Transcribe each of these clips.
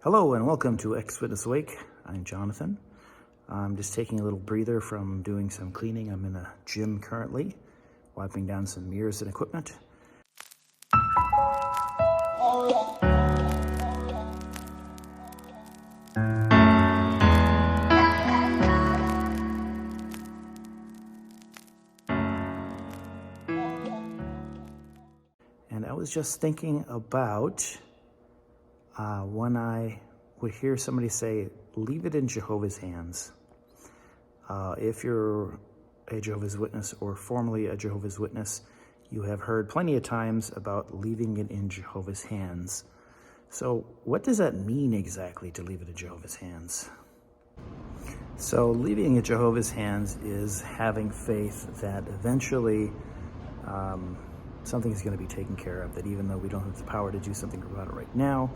Hello and welcome to Ex-Witness Awake. I'm Jonathan. I'm just taking a little breather from doing some cleaning. I'm in a gym currently, wiping down some mirrors and equipment. And I was just thinking about when I would hear somebody say, leave it in Jehovah's hands. If you're a Jehovah's Witness or formerly a Jehovah's Witness, you have heard plenty of times about leaving it in Jehovah's hands. So what does that mean exactly, to leave it in Jehovah's hands? So leaving it in Jehovah's hands is having faith that eventually something is going to be taken care of, that even though we don't have the power to do something about it right now,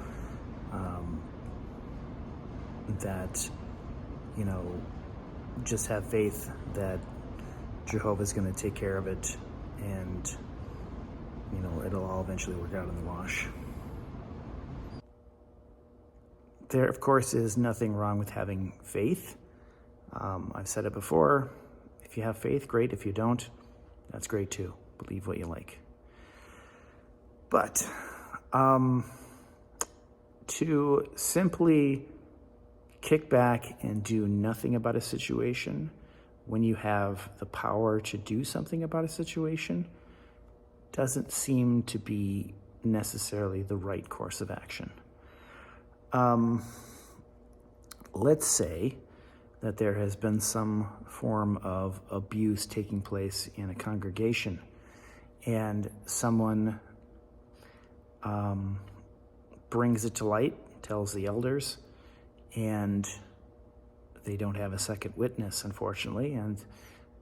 that, just have faith that Jehovah's going to take care of it, and, it'll all eventually work out in the wash. There, of course, is nothing wrong with having faith. I've said it before. If you have faith, great. If you don't, that's great too. Believe what you like. But to simply kick back and do nothing about a situation when you have the power to do something about a situation doesn't seem to be necessarily the right course of action. Let's say that there has been some form of abuse taking place in a congregation, and someone brings it to light, tells the elders, and they don't have a second witness, unfortunately. And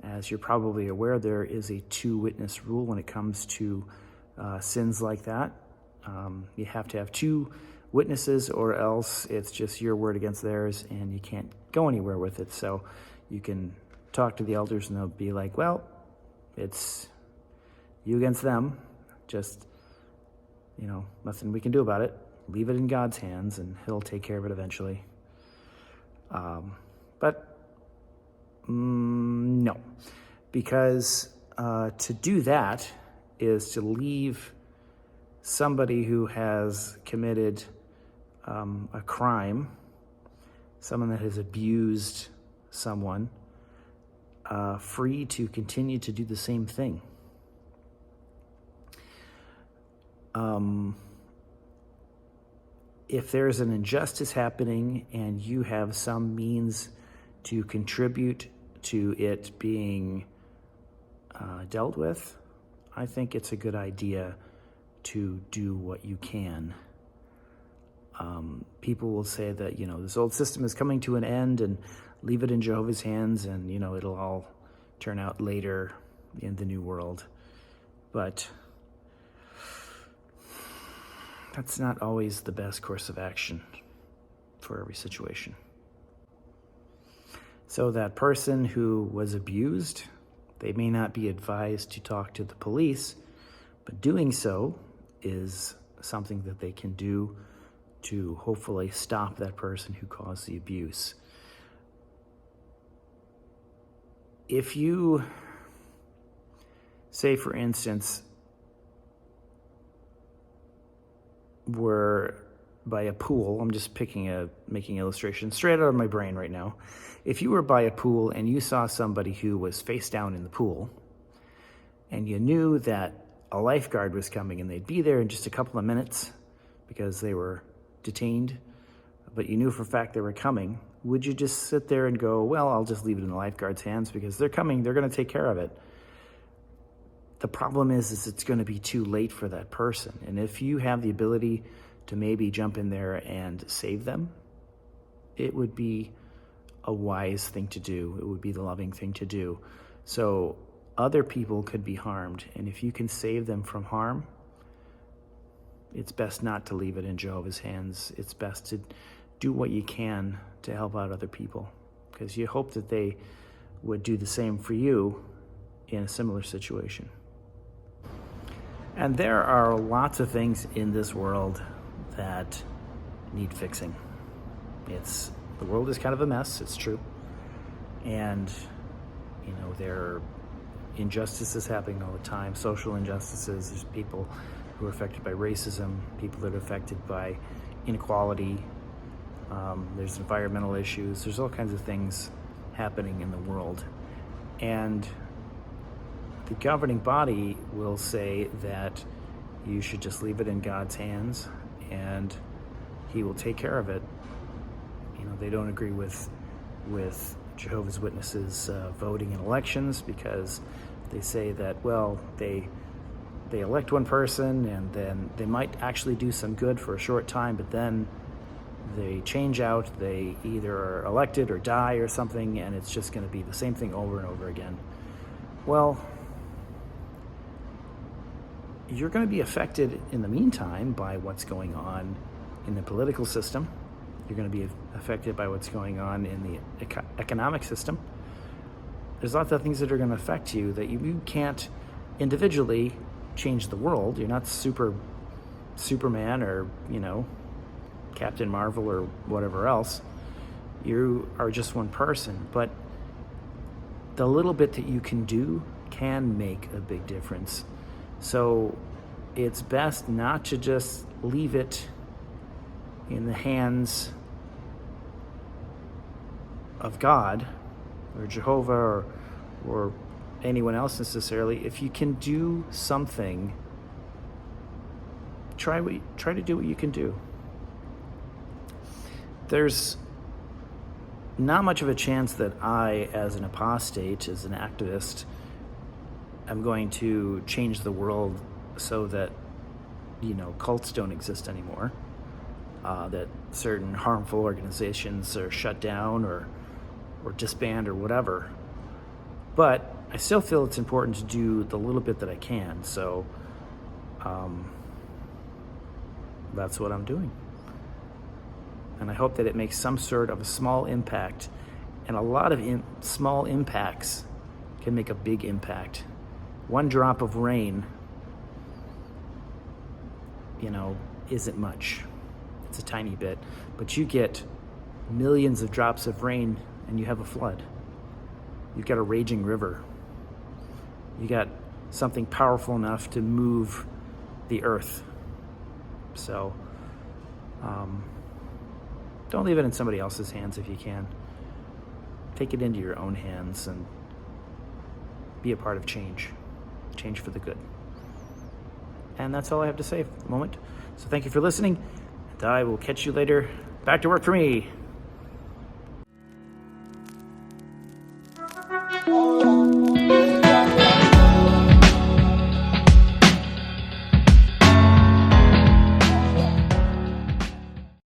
as you're probably aware, there is a 2-witness rule when it comes to sins like that. You have to have 2 witnesses, or else it's just your word against theirs, and you can't go anywhere with it. So you can talk to the elders, and they'll be like, well, it's you against them. Just, nothing we can do about it. Leave it in God's hands, and he'll take care of it eventually. But no, because to do that is to leave somebody who has committed a crime, someone that has abused someone, free to continue to do the same thing. If there's an injustice happening and you have some means to contribute to it being dealt with, I think it's a good idea to do what you can. People will say that, this old system is coming to an end, and leave it in Jehovah's hands, and, it'll all turn out later in the new world. But that's not always the best course of action for every situation. So that person who was abused, they may not be advised to talk to the police, but doing so is something that they can do to hopefully stop that person who caused the abuse. If you, say for instance, were by a pool, I'm just making illustrations straight out of my brain right now. If you were by a pool and you saw somebody who was face down in the pool, and you knew that a lifeguard was coming and they'd be there in just a couple of minutes because they were detained, but you knew for a fact they were coming, would you just sit there and go, well, I'll just leave it in the lifeguard's hands because they're coming, they're going to take care of it? The problem is it's going to be too late for that person. And if you have the ability to maybe jump in there and save them, it would be a wise thing to do. It would be the loving thing to do. So other people could be harmed. And if you can save them from harm, it's best not to leave it in Jehovah's hands. It's best to do what you can to help out other people, because you hope that they would do the same for you in a similar situation. And there are lots of things in this world that need fixing. The world is kind of a mess, it's true. And, there are injustices happening all the time, social injustices. There's people who are affected by racism, people that are affected by inequality. There's environmental issues. There's all kinds of things happening in the world. And the governing body will say that you should just leave it in God's hands and he will take care of it. They don't agree with Jehovah's Witnesses voting in elections, because they say that, well, they elect one person and then they might actually do some good for a short time, but then they change out. They either are elected or die or something, and it's just going to be the same thing over and over again. Well, you're going to be affected in the meantime by what's going on in the political system. You're going to be affected by what's going on in the economic system. There's lots of things that are going to affect you that you can't individually change the world. You're not Superman or, Captain Marvel or whatever else. You are just one person. But the little bit that you can do can make a big difference. So it's best not to just leave it in the hands of God or Jehovah or anyone else necessarily. If you can do something, try to do what you can do. There's not much of a chance that I, as an apostate, as an activist, am going to change the world so that, cults don't exist anymore, that certain harmful organizations are shut down or disband or whatever. But I still feel it's important to do the little bit that I can. So that's what I'm doing. And I hope that it makes some sort of a small impact. And a lot of small impacts can make a big impact. One drop of rain, isn't much. It's a tiny bit. But you get millions of drops of rain and you have a flood. You've got a raging river. You got something powerful enough to move the earth. So don't leave it in somebody else's hands if you can. Take it into your own hands and be a part of change for the good. And that's all I have to say for the moment. So thank you for listening, and I will catch you later. Back to work for me. Oh,